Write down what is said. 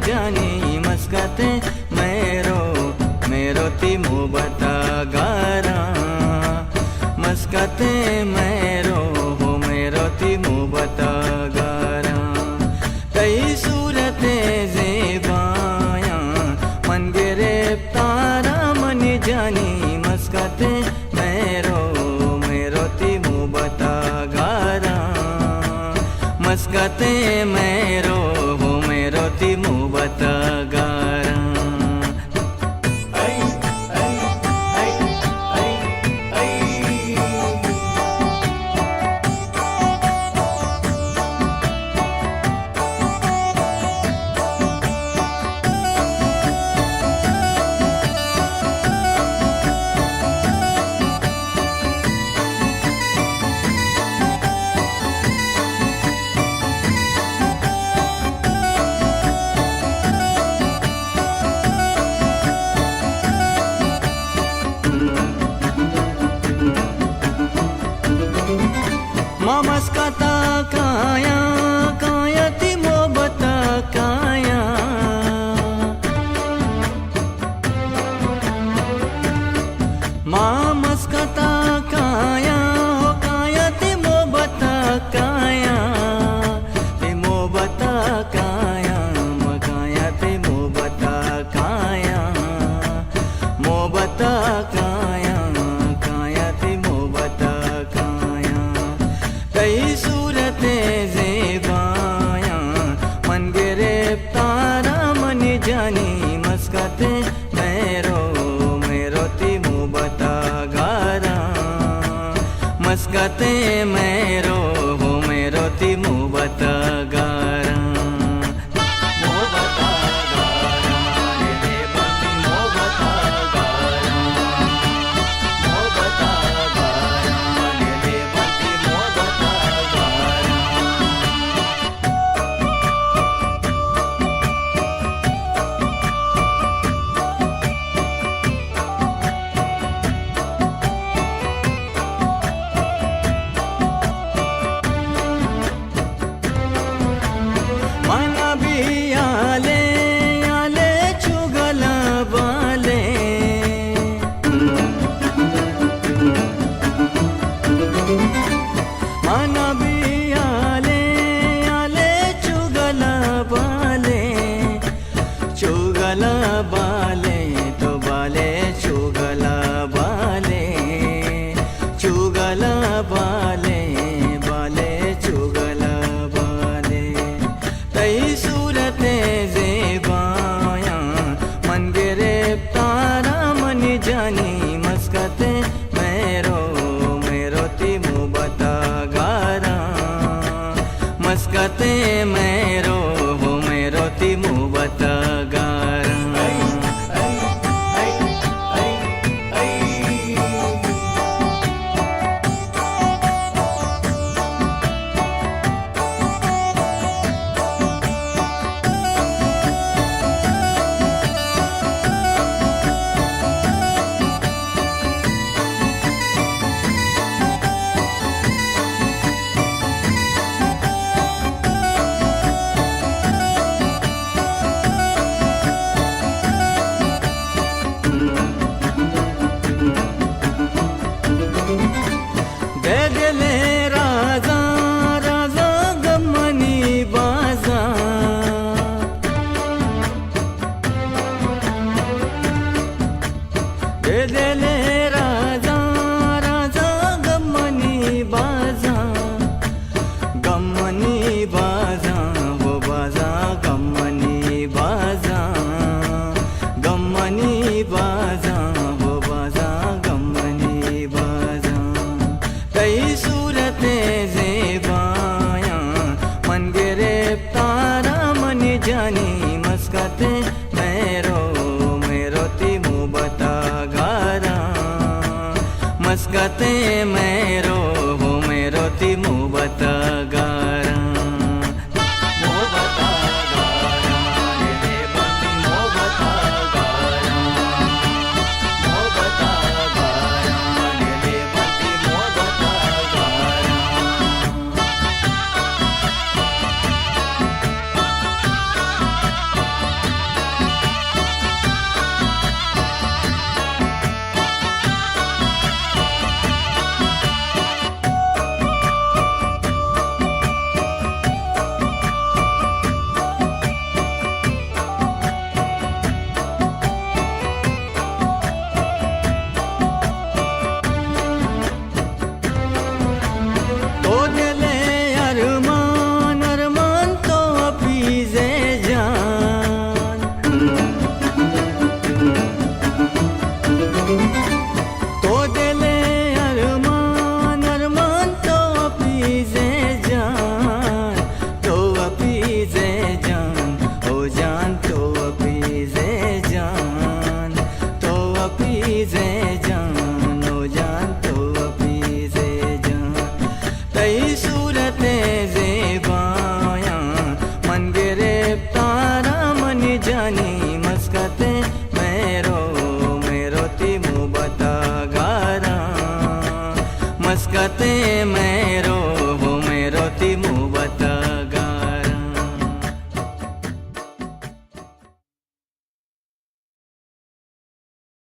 जानी मस्कते मेरो ती मोबता गारा मस्कते मेरो ती मोबता गारा कई सूरते ज़ेबाया मन गिरफ्तारा मनी जानी मस्कते मेरो ती मोबता गारा मस्कते मेरो ती मोबता गारा मस्कता काया ती मोबता काया मस्कता काया ती मोबता काया ती मोबता काया मकाया ती मोबता काया मोबता काया ती मोबता काया कई सूरते ज़ेबाया मन गिरफ्तारा मनी जानी मस्कते मेरो ती मोबता गारा मस्कते मेरो ती मोबता गारा मोबता गारा रे बंदी मोबता गारा मोबता गारा रे बंदी मोबता गारा मना भी आले चुगला वाले मना भी आले चुगला वाले तो बाले चुगला वाले बाले चुगला वाले कई सूरते ज़ेबाया मन गिरफ्तारा मनी जानी मस्कते मेरो ती मोबता गारा मस्कते मेरो ती मोबता गारा दे दिले राजा गमनी बाजा दे दिले राजा गमनी बाजा वो बाजा गमनी बाजा वो बाजा गमनी बाजा कई सूरते ज़ेबाया मन गिरफ्तारा मनी जानी मस्कते मेरो ती मोबता गारा मस्कते मेरो ती मोबता गारा मोबता गारा रे बंदी मोबता गारा मोबता गारा रे बंदी मोबता गारा જે